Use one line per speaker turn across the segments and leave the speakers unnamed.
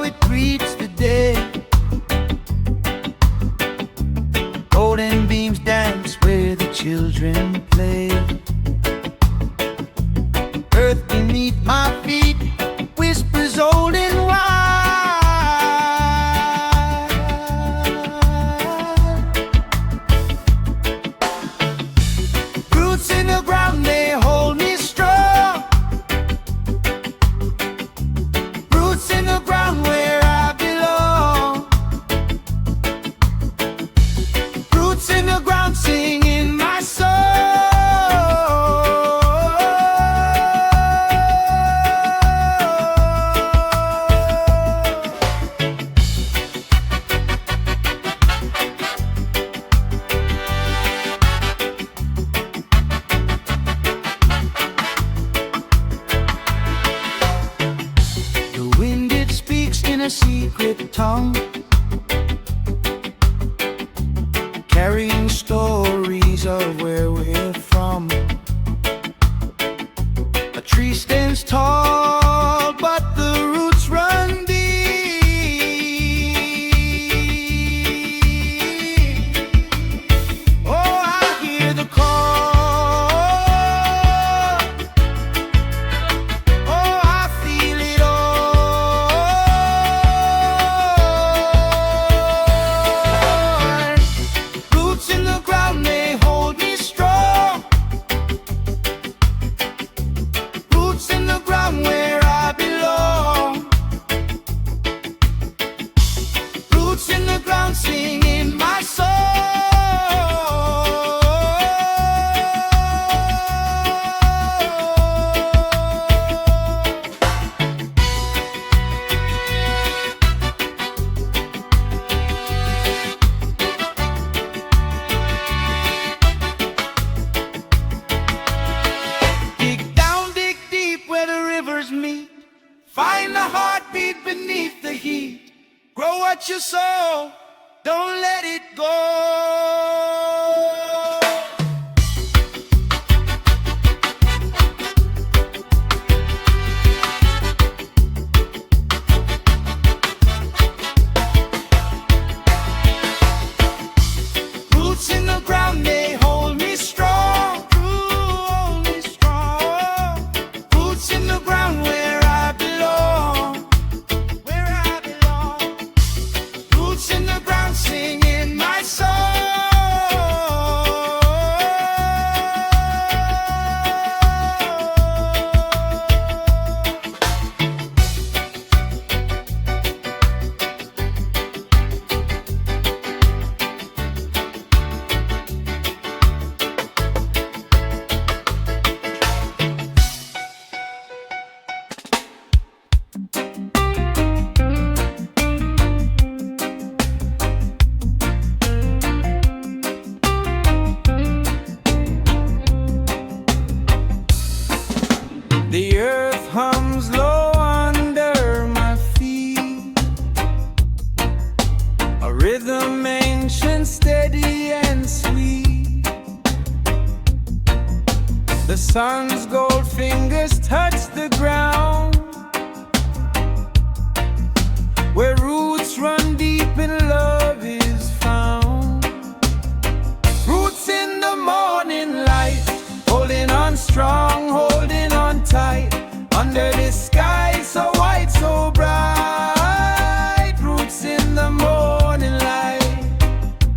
it greets the day. Golden beams dance where the children play. Earth beneath my feet whispers old and wide. Roots in the ground, they hold me strong. Roots in the ground where I belong. Roots in the ground singing my song. The wind, it speaks in a secret tongue, carrying stories of where we're from. A tree stands tall, but the roots run deep. Oh, I hear the call. Oh, I feel it all. Roots in the ground, they hold me strong. Roots in the ground where I belong. Roots in the ground singing my song. Dig down, dig deep where the rivers meet. Find the heartbeat beneath the heat. Grow what you sow, don't let it go. Roots in the ground, they hold me strong. Hold me strong. Roots in the ground where I belong. Where I belong. Roots in the ground singing my song. The earth hums low under my feet, a rhythm ancient, steady and sweet. The sun's gold fingers touch the ground, where roots run deep and love is found. Roots in the morning light, holding on strong, holding on tight, under this sky so white, so bright. Roots in the morning light.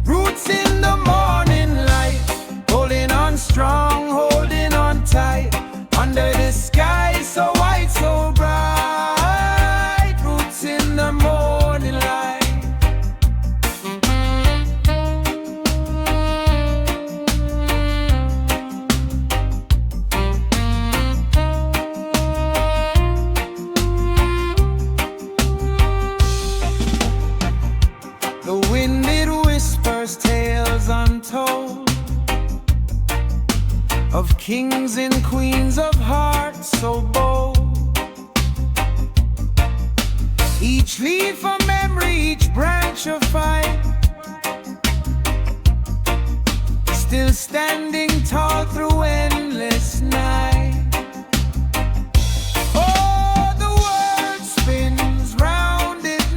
Roots in the morning light, holding on strong, holding on tight, under this sky so white, so bright. Roots in the morning light. The wind, it whispers tales untold of kings and queens of hearts so bold. Each leaf a memory, each branch a fight, still standing tall through endless night. Oh, the world spins round, it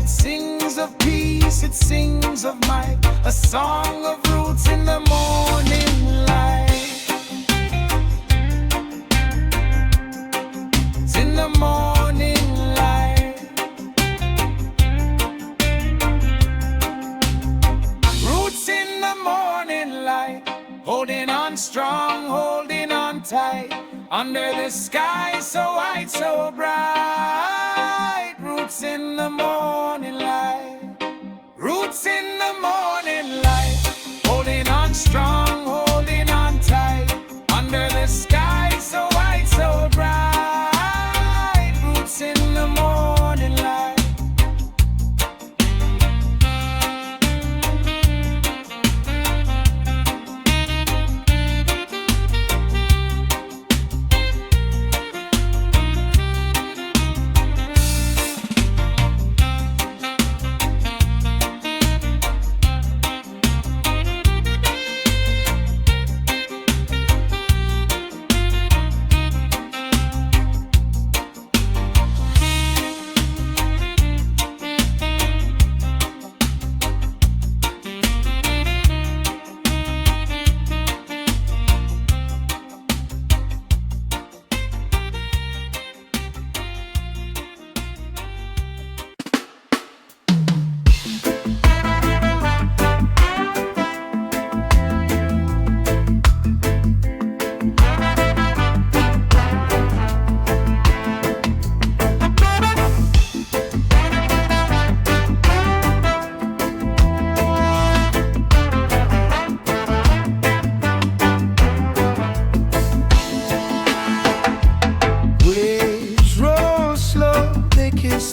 it sings of peace, it sings of might, a song of roots in the morning light. It's in the morning light. Roots in the morning light, holding on strong, holding on tight, under the sky so white, so bright. Roots in the morning light. Roots in the morning light, holding on strong, holding on tight, under the sky so white, so bright. Roots in the morning light.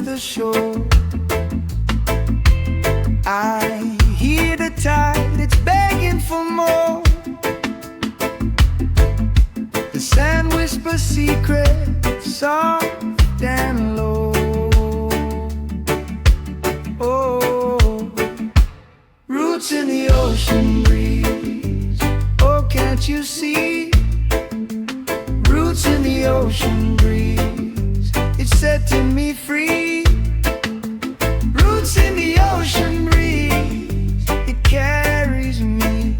The shore, I hear the tide, it's begging for more. The sand whispers secrets, soft and low. Oh, roots in the ocean breeze. Oh, can't you see? Roots in the ocean breeze, it's setting me free. Roots in the ocean breeze, it carries me.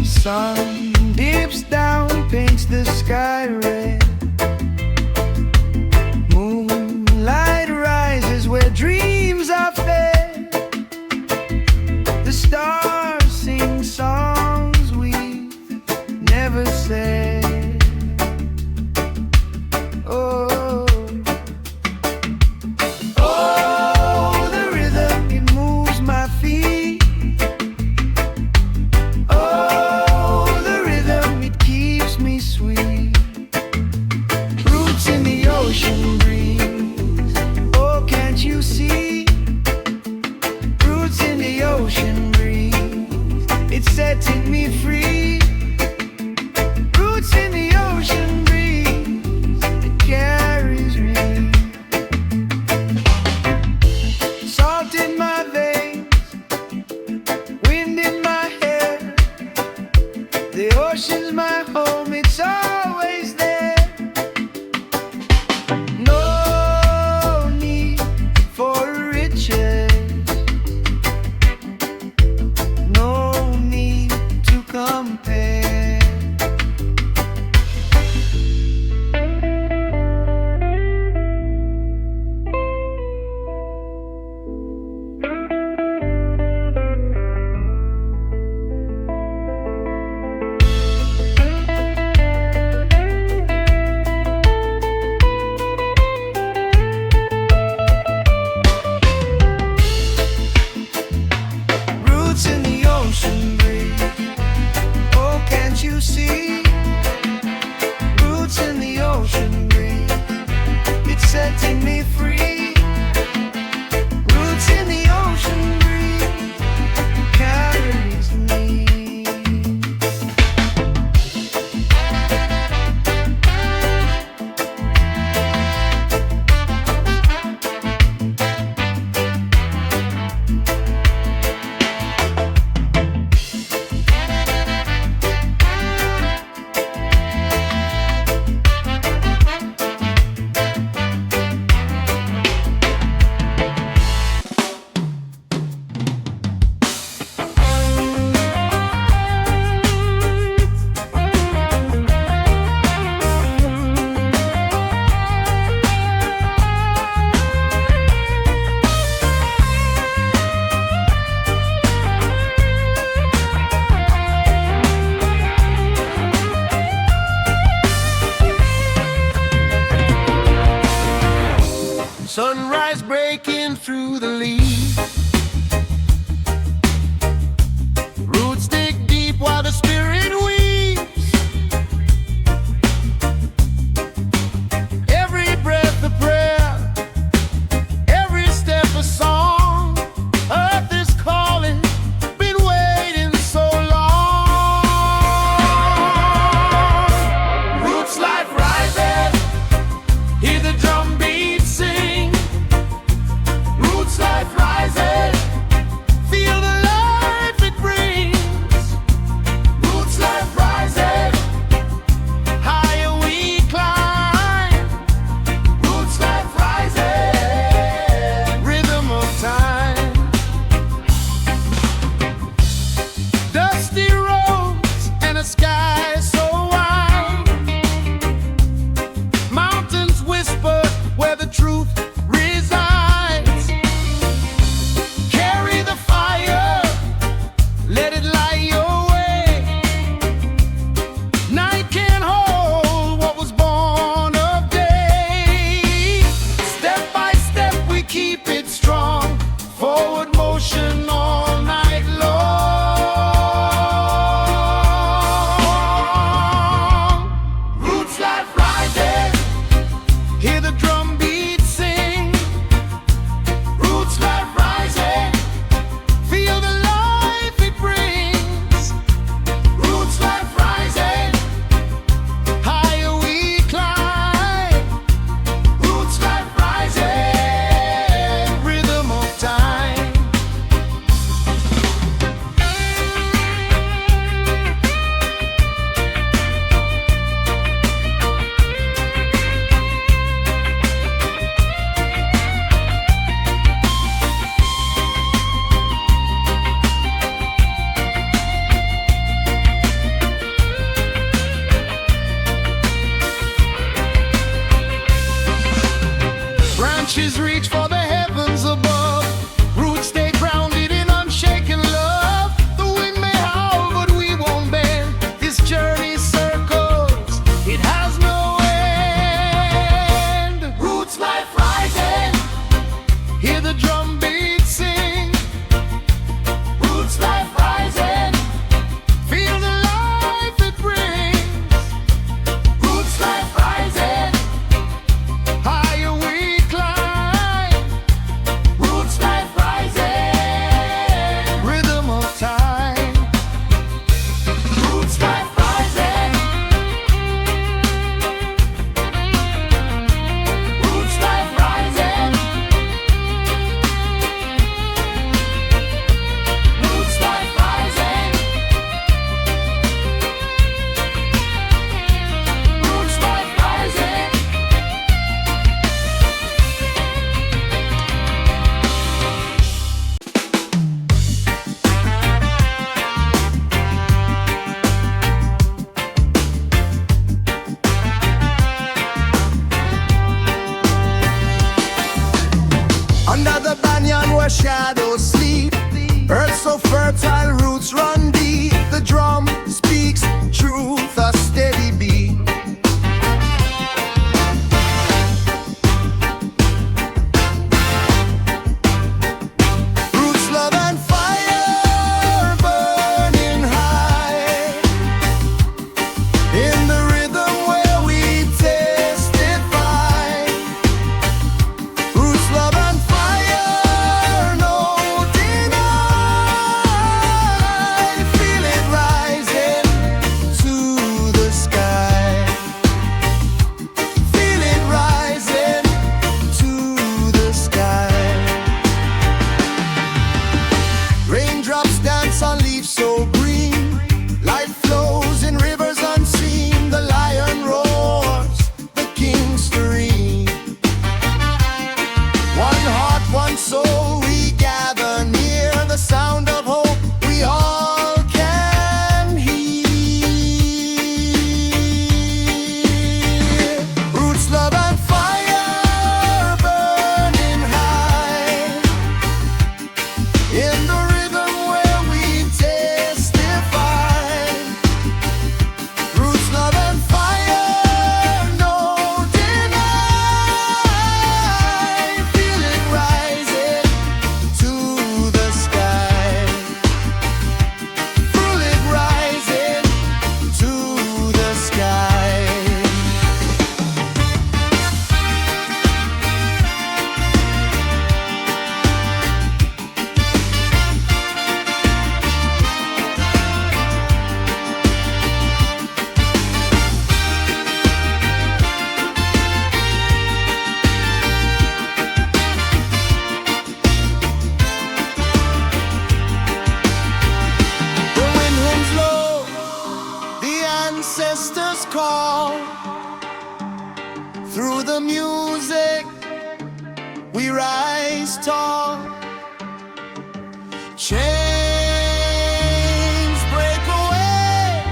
Sun dips down, paints the sky red. Moonlight rises where dreams are fed. The stars sing songs we've never said. Oh, oh, the rhythm, it moves my feet. Oh, the rhythm, it keeps me sweet. Roots in the ocean breeze. Oh, can't you see? Roots in the ocean breeze, it's setting me free. Roots in the ocean breeze, it carries me. Salt in my veins, wind in my hair. The ocean's my home, it's always there. No need for riches, no need to compare. a sky so wide. Mountains whisper where the truth resides. Carry the fire, let it light your way. Night can't hold what was born of day. Step by step we keep it strong. Forward motion all night long. Roots life rising, hear the drum beat sing. Roots life rising, feel the life it brings. Roots life rising, higher we climb. Roots life rising, rhythm of time. Branches reach for the heavens above. Roots stay grounded in unshaken love. The wind may howl, but we won't bend. This journey circles, it has no end. Roots life rising, hear the drum beat sing. Roots life rising, feel the life it brings. Roots life rising, higher we climb. Roots life rising, rhythm of time. Roots life rising, roots life rising, roots life rising, roots life rising. Under the banyan where shadows sleep, earth so fertile, roots run deep. The drum speaks truth, a steady beat. Roots, love and fire burning high. In the rhythm where we testify. Roots, love and fire, no deny. Feel it rising to the sky. Feel it rising to the sky. Raindrops dance on leaves so green. Life flows in rivers unseen. The lion roars, the king serene. One heart, one soul, we gather near. The sound of hope we all can hear. Roots, love and fire burning high. In the rhythm where we testify. Roots, love and fire, no deny. Feel it rising to the sky. Feel it rising to the sky. The wind hums low, the ancestors call. Through the music we rise tall. Chains break away,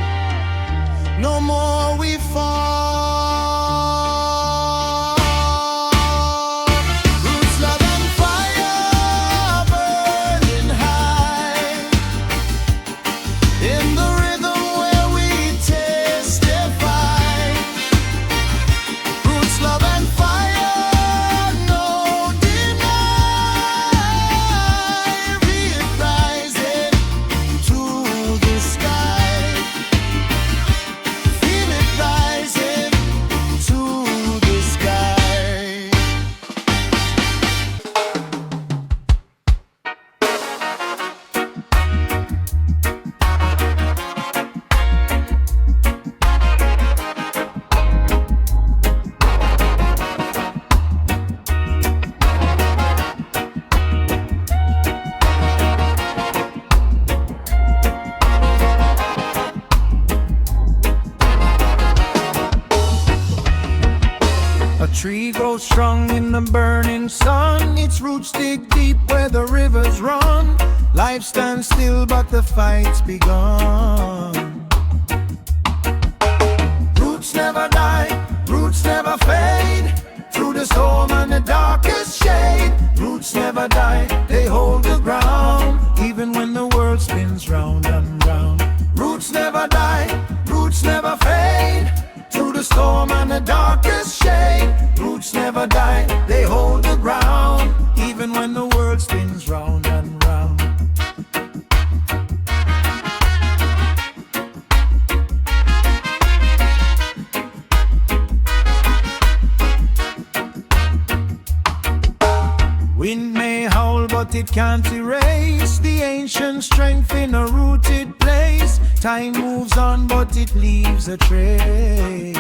grows strong in the burning sun. Its roots dig deep where the rivers run. Life stands still but the fight's begun. Roots never die, roots never fade. Through the storm and the darkest shade, roots never die, they hold the ground. Even when the world spins round and round. Roots never die, roots never fade. Through the storm and the darkest shade, roots never die, they hold the ground. Even when the world spins round and round. Wind may howl but it can't erase the ancient strength in a rooted place. Time moves on but it leaves a trace.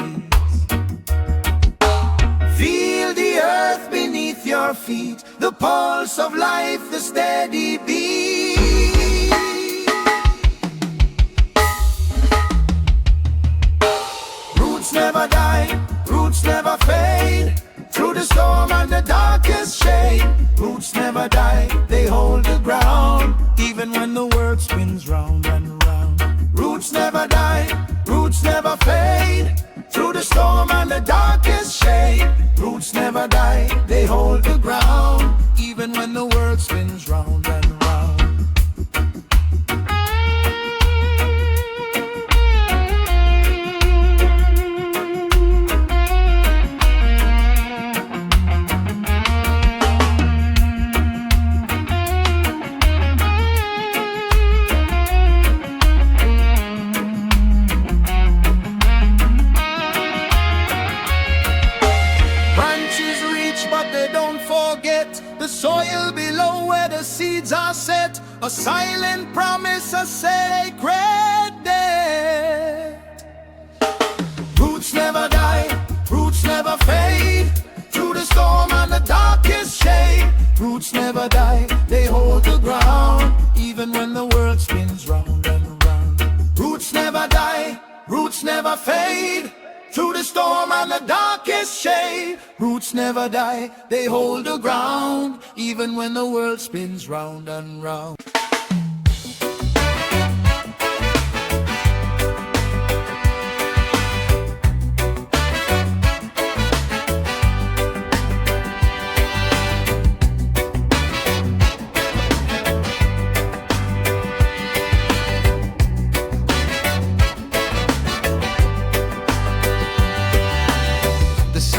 Feel the earth beneath your feet, the pulse of life, the steady beat. Roots never die, roots never fade. Through the storm and the darkest shade, roots never die, they hold the ground. Even when the world spins round and round. Roots never die, roots never fade. Through the storm and the darkest shade, roots never die, they hold the ground. Even when the world spins round and round. But they don't forget the soil below where the seeds are set. A silent promise, a sacred debt. Roots never die, roots never fade. Through the storm and the darkest shade, roots never die, they hold the ground. Even when the world spins round and round. Roots never die, roots never fade. Through the storm and the darkest shade, roots never die, they hold the ground. Even when the world spins round and round.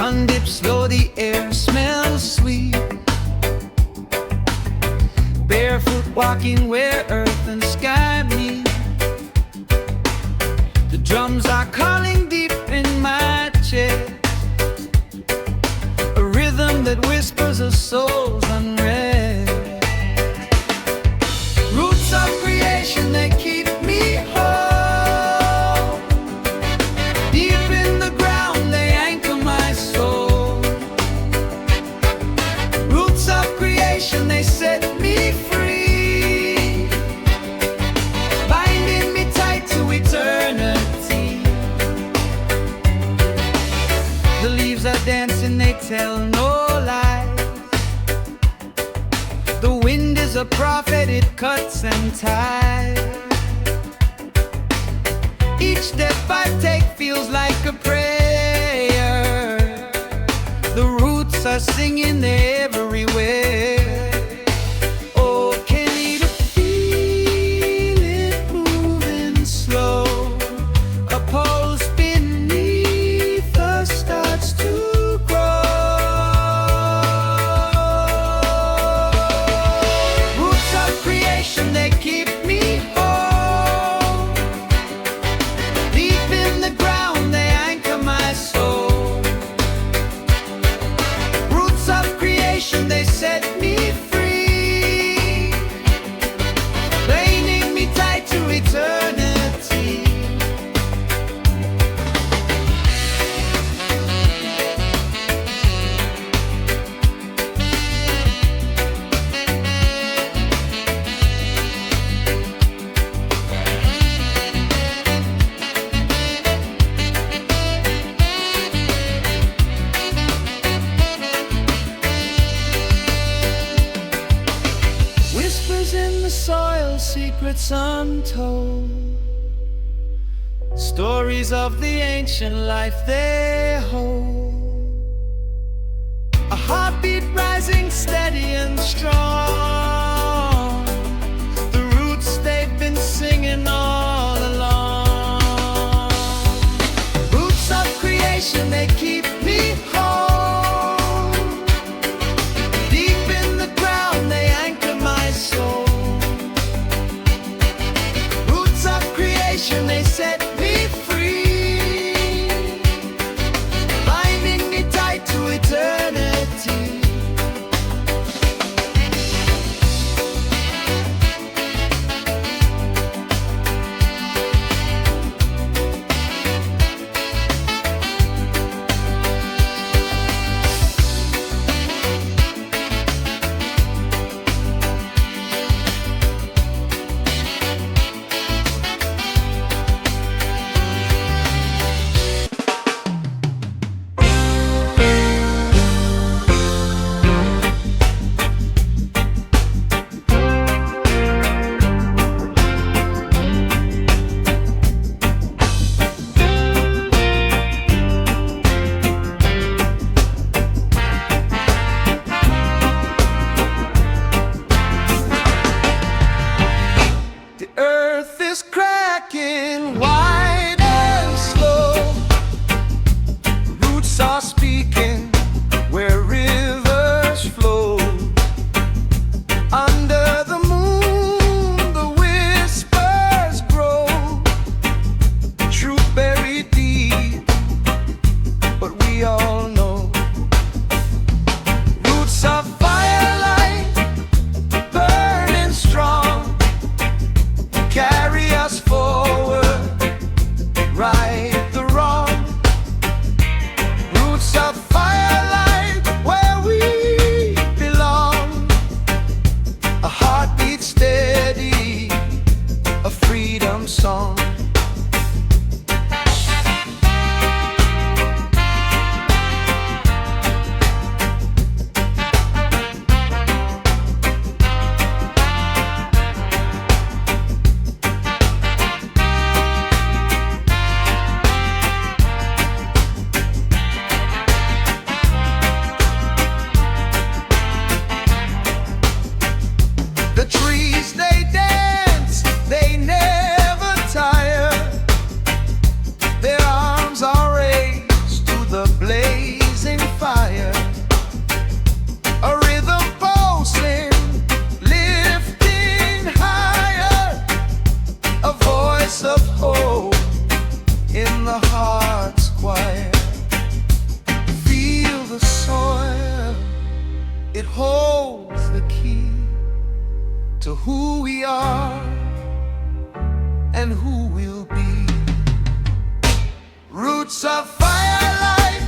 Sun dips low, the air smells sweet. Barefoot walking where earth and sky meet. The drums are calling deep in my chest, a rhythm that whispers a soul's unrest. Roots of creation, they keep me whole. Deep in the ground, they anchor my soul. Roots of creation, they set me free, binding me tight to eternity. The leaves are dancing, they tell no lies. The wind is a prophet, it cuts and ties. Each step I take feels like a prayer. The roots are singing, they're everywhere. Oh, can you feel it moving slow? A pulse beneath us starts to grow. Roots of creation, they keep me whole. Deep in the ground, they anchor my soul. Roots of creation, they set secrets untold, stories of the ancient life they hold. A heartbeat rising steady and strong, the roots they've been singing all along. Roots of creation, they keep me home. Deep in the ground, they anchor my soul. Roots of creation, they set me free, binding me tight to eternity. Is cracking wide and slow. Roots are speaking where rivers flow. Under the moon, the whispers grow. Truth buried deep, but we all know. Roots of firelight, burning strong, carry us forward, right the wrong. Roots of firelight, where we belong. A heartbeat steady, a freedom song. The trees, they dance, they never tire. Their arms are raised to the blazing fire. A rhythm pulsing, lifting higher. A voice of hope in the heart's choir. Feel the soil, it holds the key to who we are and who we'll be. Roots of firelight,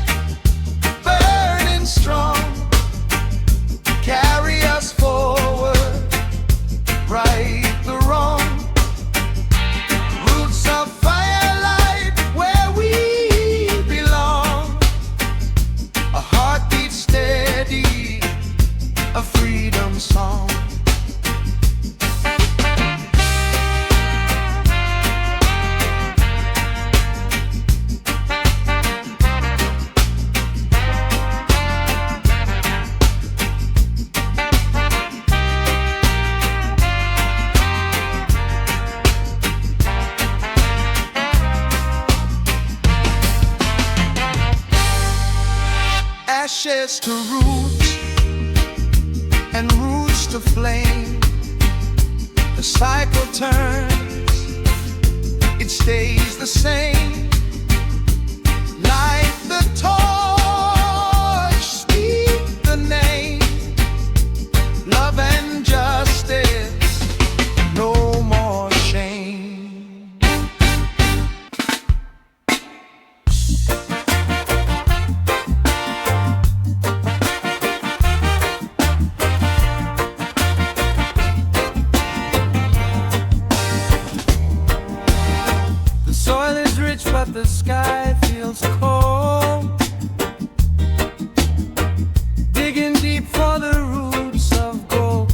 burning strong, carry us forward, right the wrong. Roots of firelight, where we belong. A heartbeat steady, a freedom song. Ashes to roots, and roots to flame. The cycle turns, it stays the same. Light the torch, speak the name. Love and justice, no more shame. But the sky feels cold. Digging deep for the roots of gold.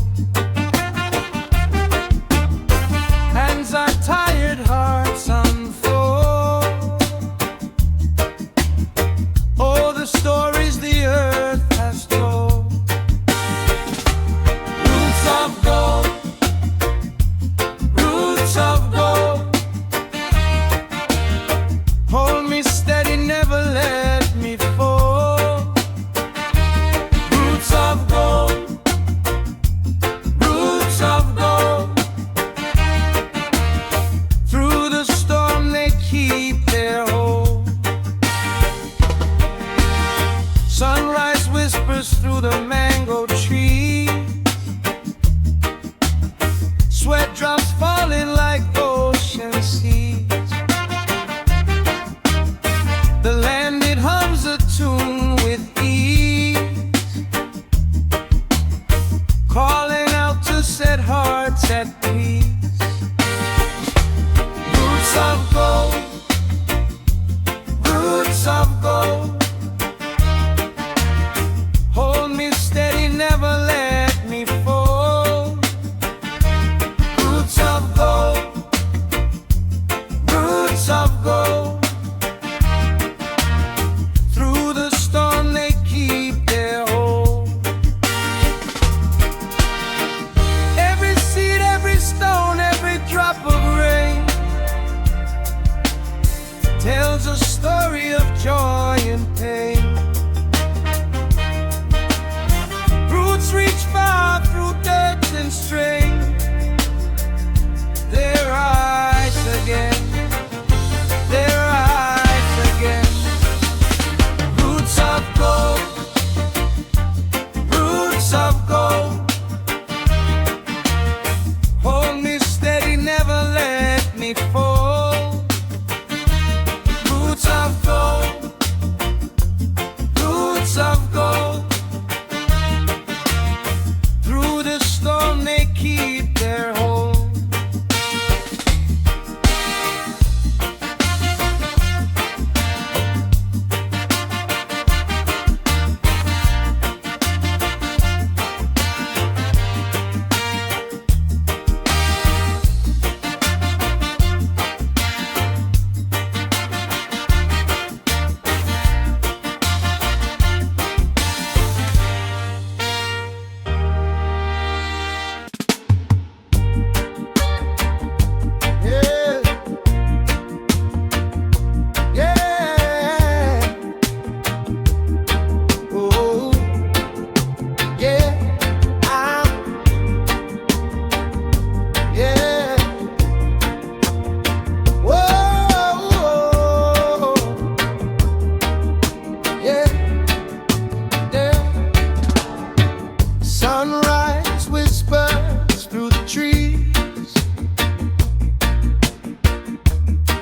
tells a story of joy and pain. Roots reach far through dirt and strain. They rise again. They rise again. Roots of gold. Roots of gold. Hold me steady, never let me fall. Roots of gold. Roots of gold. Through the storm they keep their hold. Sunrise whispers through the trees.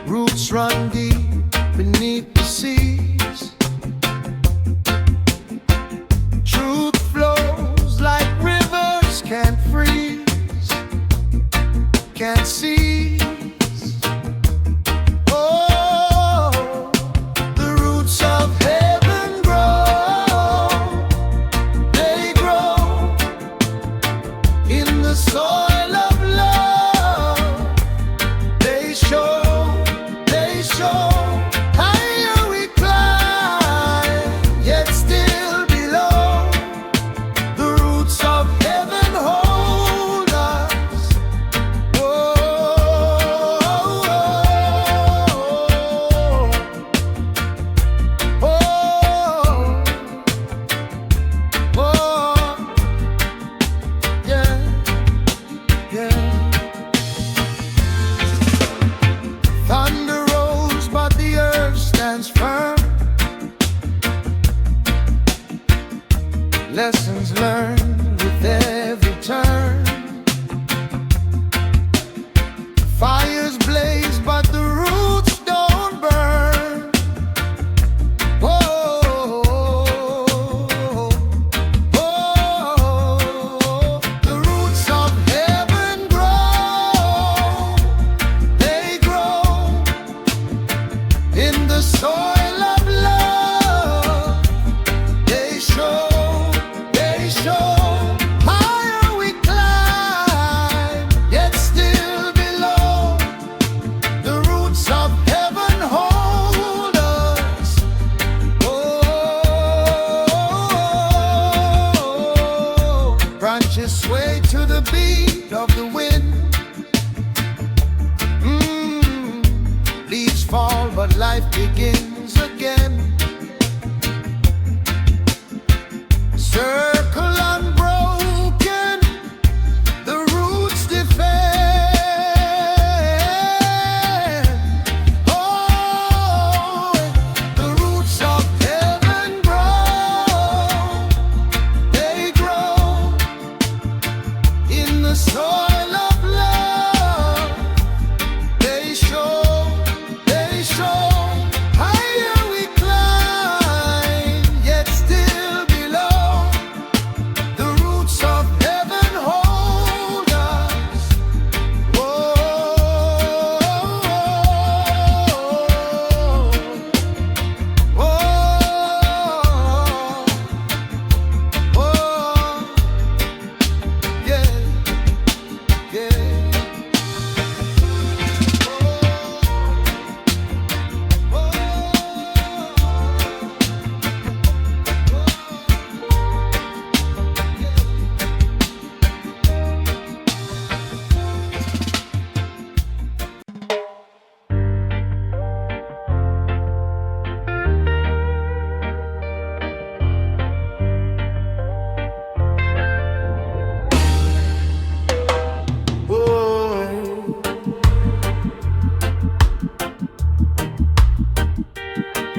Roots run deep beneath the seas. Truth flows like rivers, can't freeze, can't cease. Oh, the roots of heaven grow. They grow in the soil of love. They show, they show. Higher we climb, yet still below. The roots of heaven hold us. Whoa, oh, oh, yeah, yeah. Thunder rolls, but the earth stands firm. Lessons learned with every turn. Fires blaze, but the roots don't burn. Oh, oh, the roots of heaven grow. They grow in the soil of love. They show, they show. Higher we climb, yet still below. The roots of heaven hold us. Oh, branches sway to the beat of the wind. Leaves fall, but life begins again. Circle unbroken, the roots defend. Oh, the roots of heaven grow. They grow in the soil of love. They show, they show. Higher we climb, yet still below.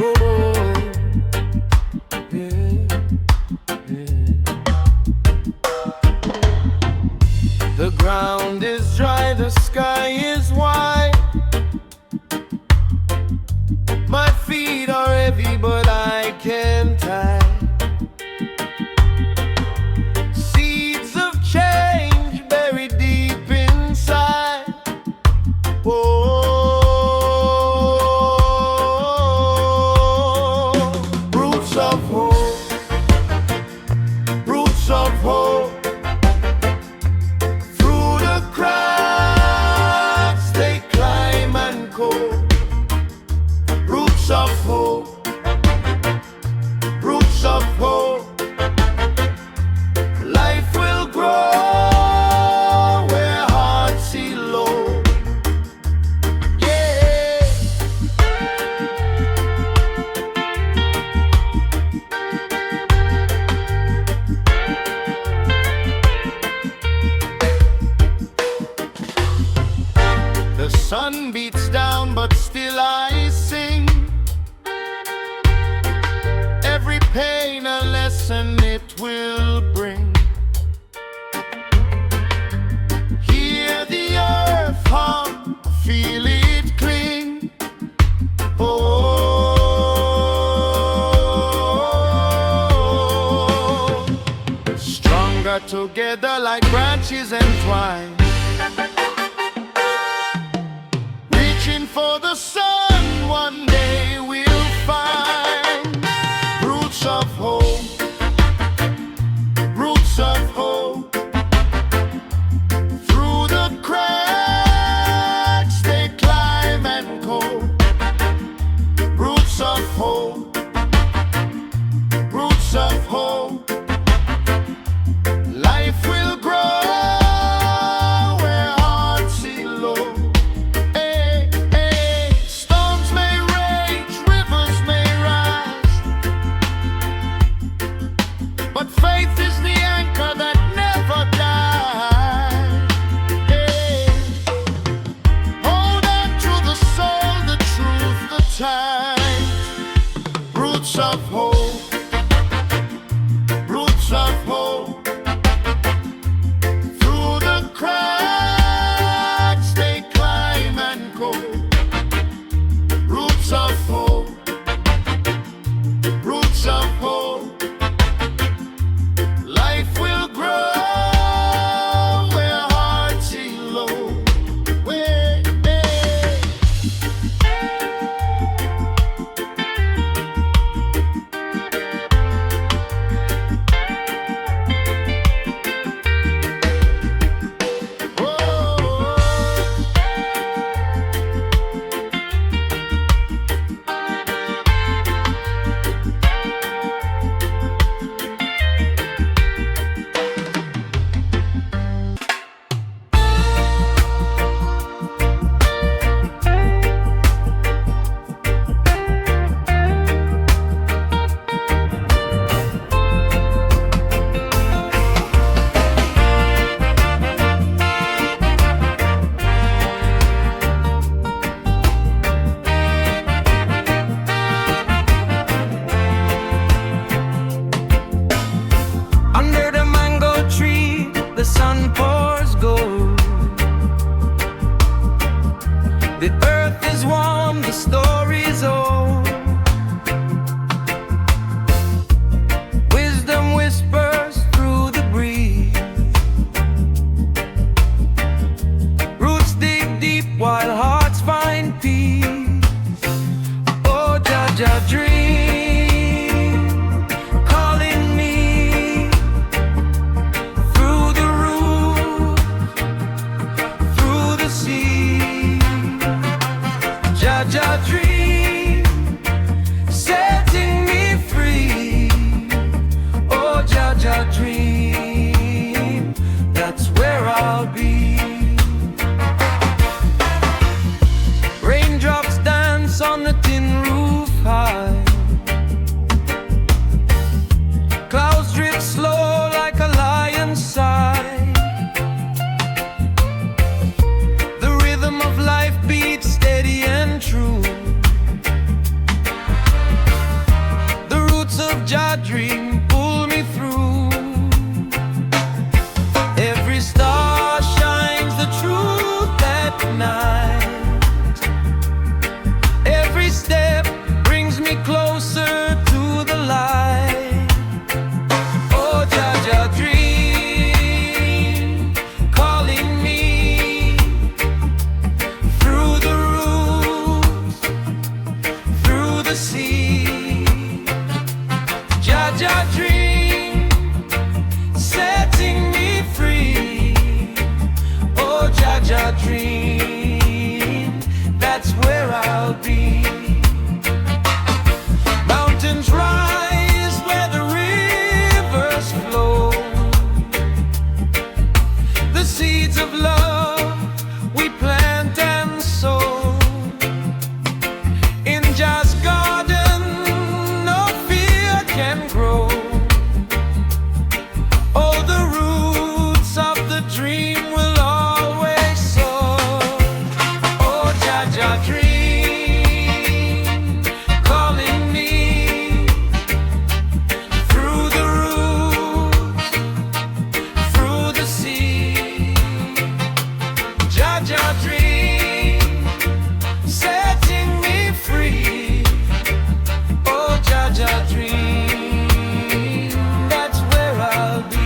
Oh, yeah, yeah. The ground is dry, the sky is wide. My feet are heavy, but I can't tie. Seeds of change buried deep inside. Whoa. Roots of hope, roots of hope. Through the cracks they climb and go. Roots of hope, roots of hope. Life will grow where hearts see low. Yeah. The sun beats down, but still I sing. Every pain a lesson it will bring. Hear the earth hum, feel it cling. Oh, stronger together like branches entwined. Reaching for the sun, one day we'll find. Roots of hope, roots of hope. Through the cracks they climb and go. Roots of hope, roots of hope. Life will grow where hearts see low. Hey, hey. Storms may rage, rivers may rise, but faith is the anchor that never dies. Hey. Hold on to the soul, the truth, the time. Roots of hope, roots of hope. Through the cracks they climb and go. Roots of hope, roots of hope. Life will grow where hearts see low. Where, under the mango tree, the sun pours gold. The earth is warm, the story's old. Wisdom whispers through the breeze. Roots dig deep while hearts find peace. Oh, Jaja dream, calling me through the roof, through the sea. Jaja dream, setting me free. Oh, Jaja dream, that's where I'll be. Raindrops dance on the tin roof high. Clouds drift slow like a lion's sigh. The rhythm of life beats steady and true. Jah dream pull me through. Every star shines the truth at night. Every step brings me closer to the light. Oh, Jah Jah dream calling me through the roots, through the sea. Jah Jah dream setting me free. Oh, Jah Jah dream, that's where I'll be. Mountains rise where the rivers flow. The seeds of love we plant and sow. In Jah's garden no fear can grow. Oh, the roots of the dream will always sow. Oh, Jah Jah dream calling me through the roots, through the sea. Jah Jah dream setting me free. Oh, Jah Jah dream, that's where I'll be.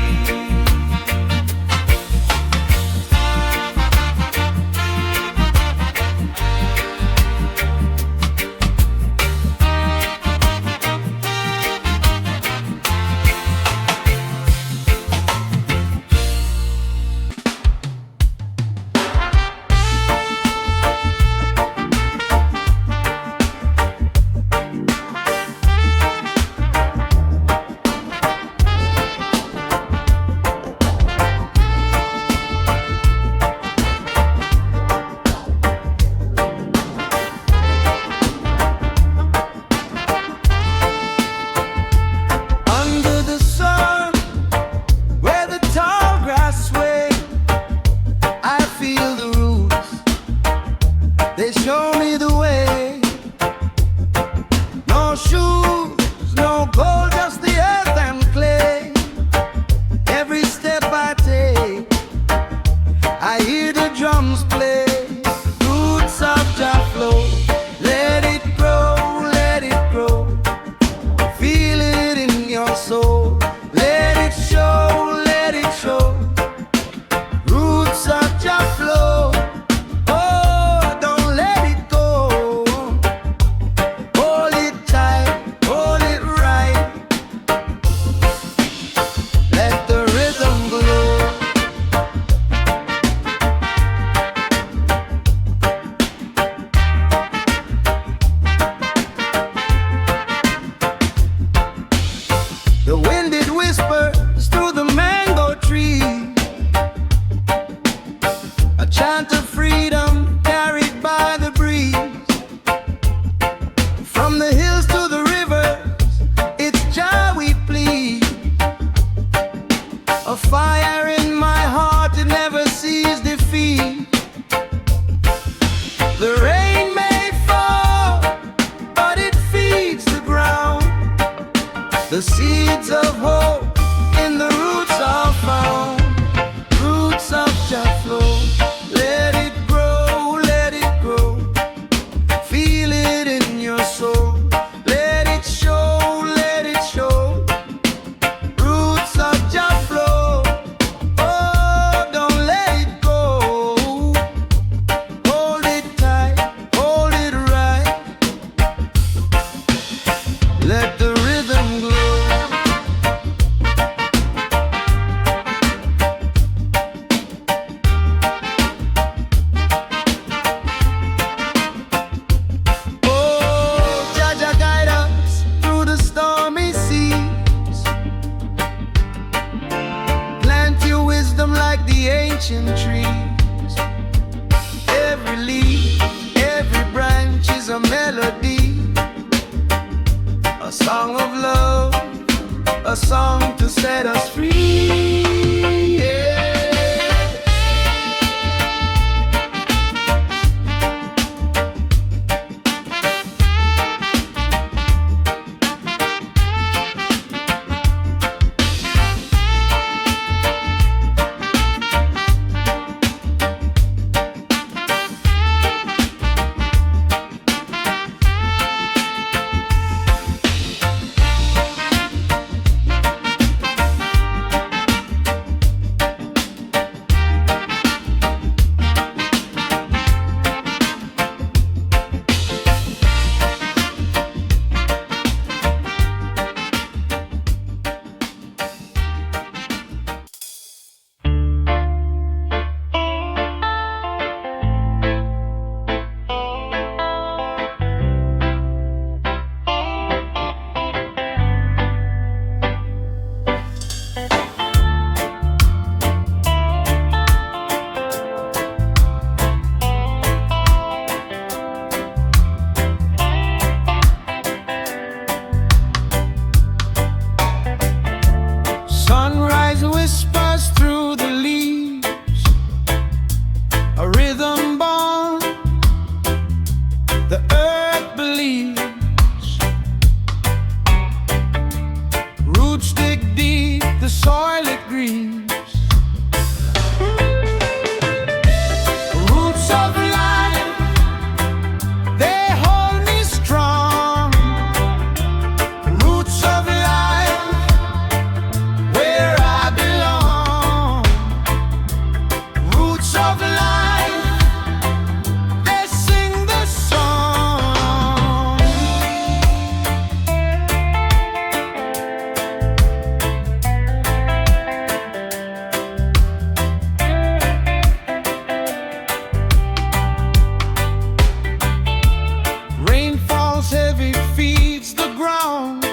Under the sun, where the tall grass sway, I feel the roots, they show me the way. No shoes, no gold, just the earth and clay. Every step I take, I hear the drums play. Roots of Jah flow, let it grow, let it grow. Feel it in your soul, let it show, let it show. Roots of Jah flow, oh, don't let it go. Hold it tight, hold it right. Let the rhythm glow. The wind it whispers through the mango tree, a chant of freedom carried by the breeze. From the hills to the rivers, it's Jah we plead. A fire in my heart, it never sees defeat. The rain may fall, but it feeds the ground. The seeds of hope in the roots are found. Roots of Jah flow, let it grow, let it grow. Feel it in your soul, let it show, let it show. Roots of Jah flow, oh, don't let it go. Hold it tight, hold it right. Let the rhythm glow. Oh, Jah Jah guide us through the stormy seas. Plant your wisdom like the ancient trees. Every leaf, every branch is a melody, a song of love, a song to set us free. Yeah. falls heavy feeds the ground.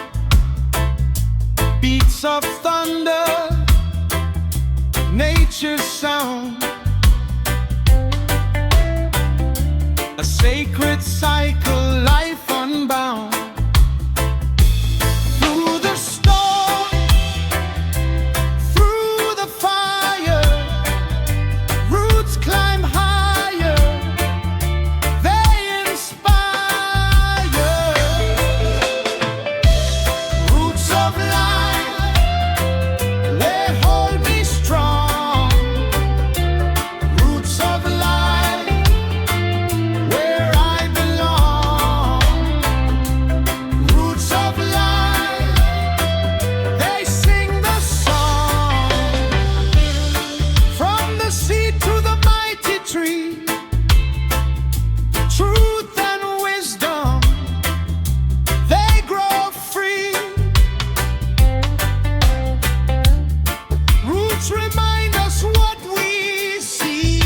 Beats of thunder, nature's sound. A sacred cycle, life unbound. Through the storm, through the fire, roots climb higher, they inspire. Roots of life, they hold me strong. Roots of life, where I belong. Roots of life, they sing the song. From the seed to the mighty tree, truth and wisdom, they grow free. Roots remind us what we see.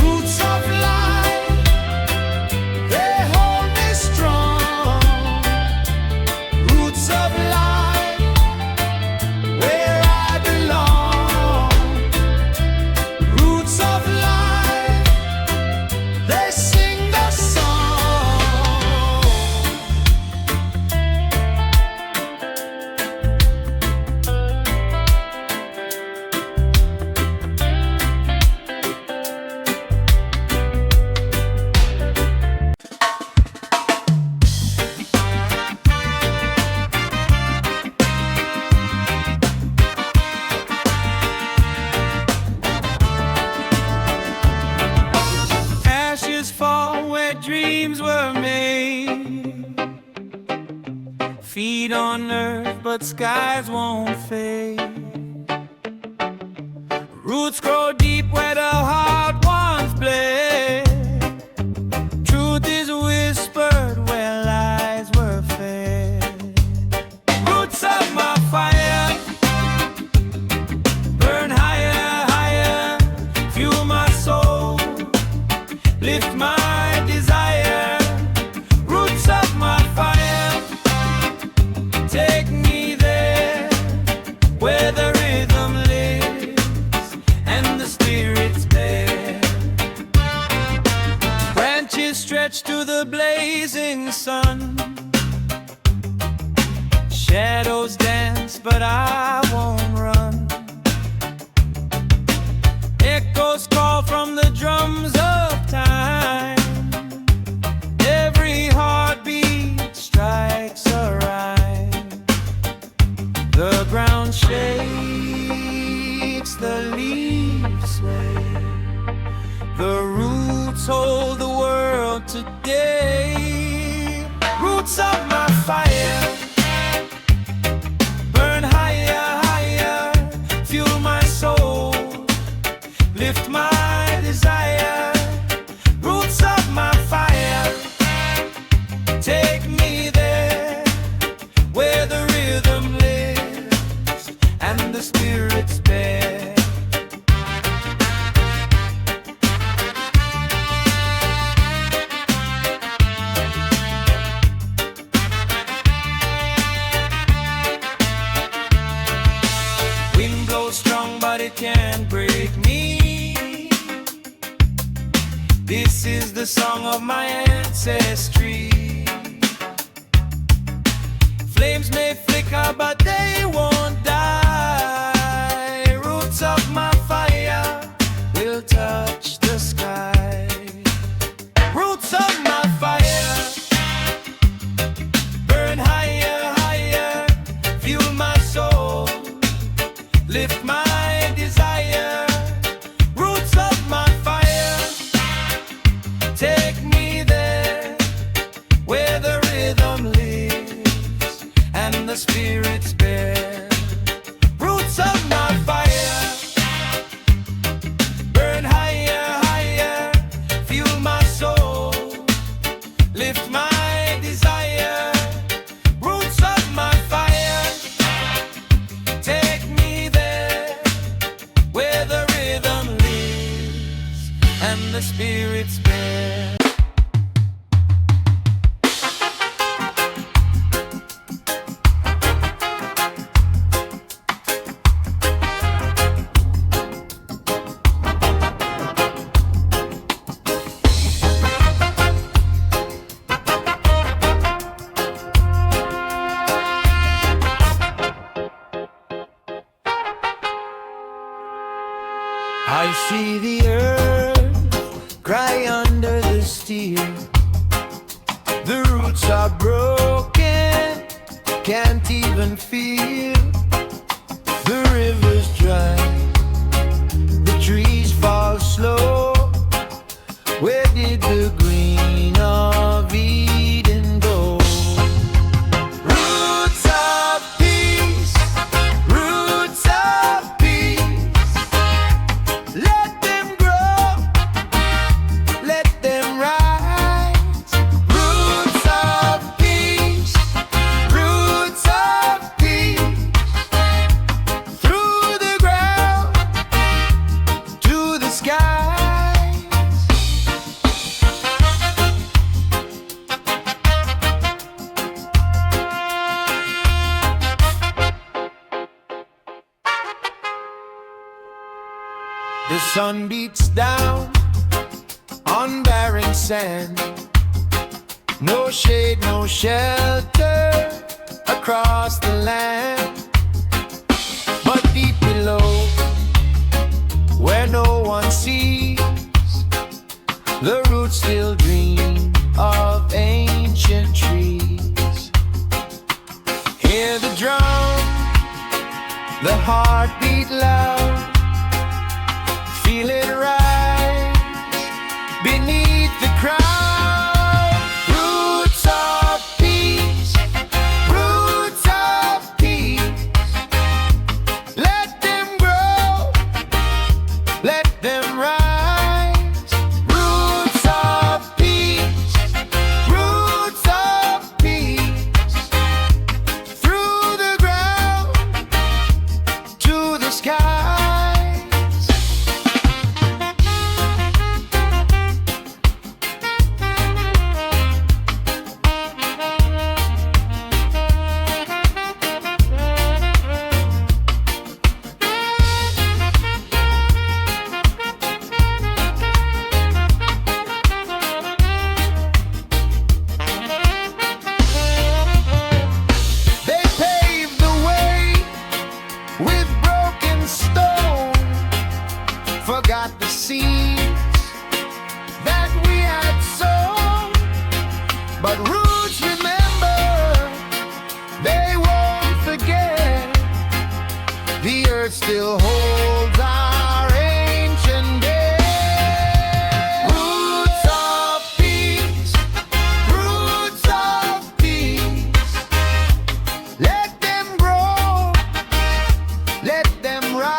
Roots of life, they hold me strong. Roots of life, where I belong. Roots of life, they sing the song. Ashes fall where dreams were made. Feet on earth, but skies won't fade. Roots grow deep where the heart once bled. Truth is whispered where lies were fed. Roots of my fire, burn higher, higher, fuel my soul, lift my desire. Roots of my fire, take me there, where the rhythm lives and the spirit's bare. Branches stretch to the blazing sun, shadows dance, but I won't run. Echoes call from the drums of time. Every heartbeat strikes a rhyme. The ground shakes, the leaves sway. The roots hold the world today. Roots of my fire, burn higher, higher, fuel my soul, lift my desire. Roots of my fire, take me there, where the rhythm lives and the spirit's bare. Wind blows strong, but it can't break me. This is the song of my ancestry. Flames may flicker, but they won't die. Roots of my fire will touch the sky. Roots of my fire, burn higher, higher, fuel my soul, lift my desire. Roots and the spirits bear. I see the earth cry under the steel. The roots are broken, can't even feel. The river's dry, the trees fall slow. Where did the green of Eden go? Roots of peace, roots of peace. Let them grow, let them rise. Roots of peace, roots of peace. Through the ground to the skies. The sun beats down on barren sand. No shade, no shelter across the land. But deep below, where no one sees, the roots still dream of ancient trees. Hear the drum, the heartbeat loud. Feel it rise beneath the crowd. Roots of peace, roots of peace. Let them grow, let them rise. Roots of peace, roots of peace. Through the ground to the sky. Forgot the seeds that we had sown, but roots remember, they won't forget. The earth still holds our ancient dead. Roots of peace, roots of peace. Let them grow, let them rise.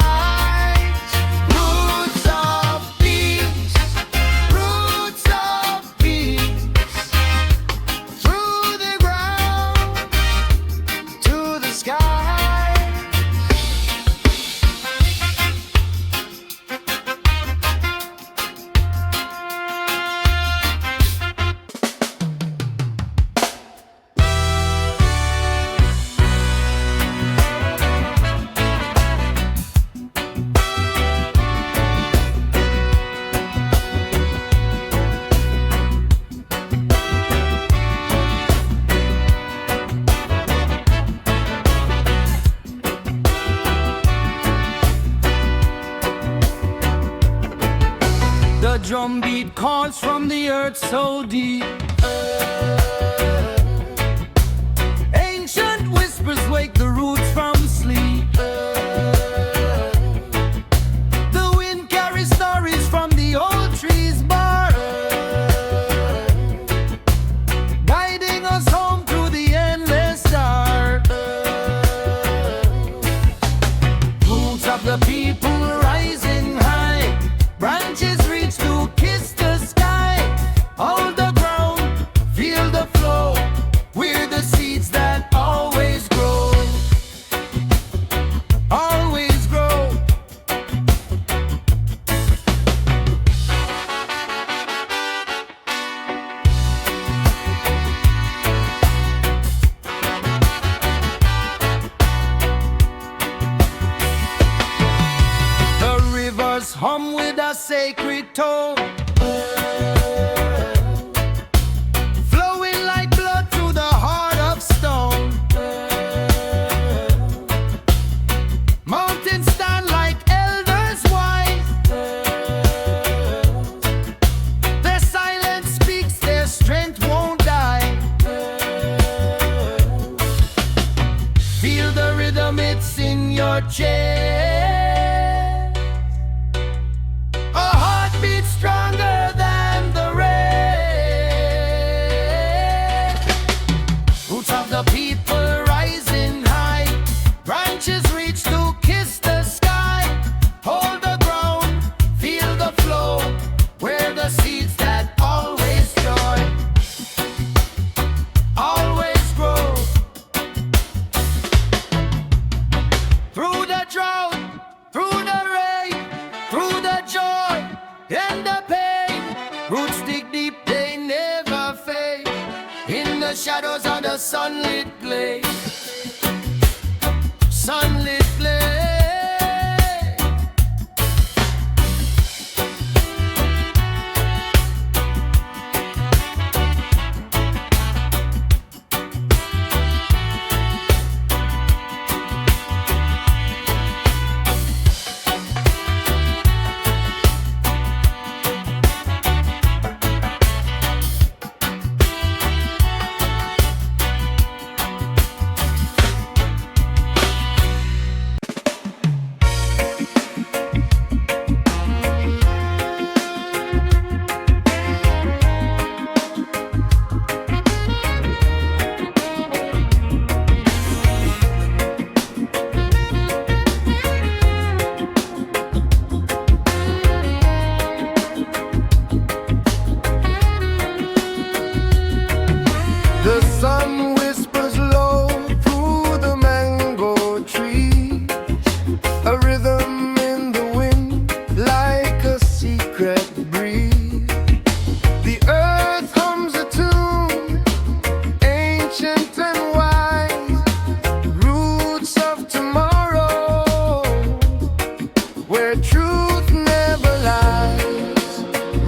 The drum beat calls from the earth so deep. Ancient whispers wake the roots from sleep. The wind carries stories from the old trees bark, guiding us home through the endless dark. Roots of the people rising high, branches reach to kiss the sky. Hold the ground, feel the sacred tone, flowing like blood through the heart of stone. Mountains stand like elders wise, their silence speaks, their strength won't die. Feel the rhythm, it's in your chest. Stronger than the rain. Roots of the people rising high, branches reach to kiss the sky. Hold the ground, feel the flow, where the seeds that always joy, always grow. Through the drought, through the rain, through the joy and the pain, roots dig deep, they never fade. In the shadows of the sunlit glade, sunlit glade. The sun whispers low through the mango tree, a rhythm in the wind like a secret breeze. The earth hums a tune, ancient and wise, roots of tomorrow, where truth never lies.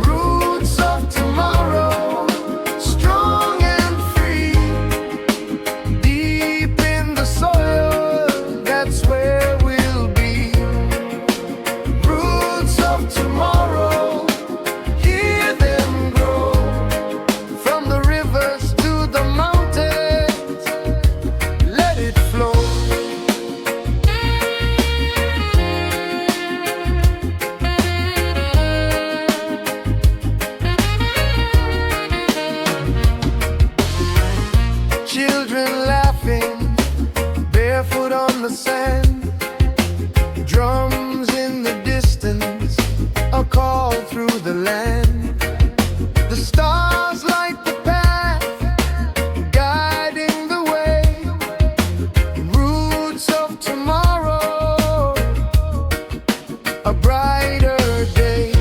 Roots of tomorrow, strong and free, deep in the soil, that's where we'll be. Roots of tomorrow, hear them grow, from the rivers to the mountains, let it flow. Children laughing, barefoot on the sand, drums in the distance, a call through the land. The stars light the path, guiding the way. Roots of tomorrow, a brighter day.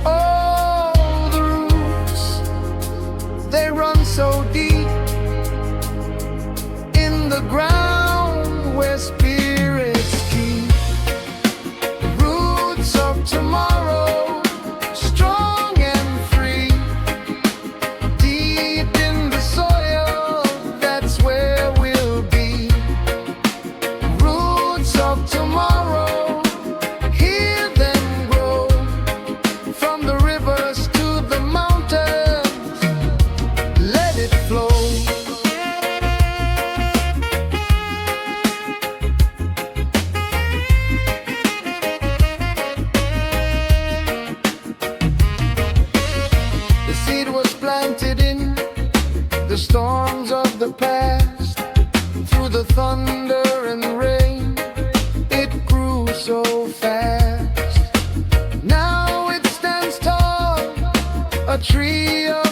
Oh, the roots, they run so deep in the ground where spirits keep. Roots of tomorrow, strong and free, deep in the soil, that's where we'll be. Roots of tomorrow, hear them grow, from the rivers to the mountains, let it flow. The seed was planted in the storms of the past, through the thunder and rain, it grew so fast. Now it stands tall, a tree of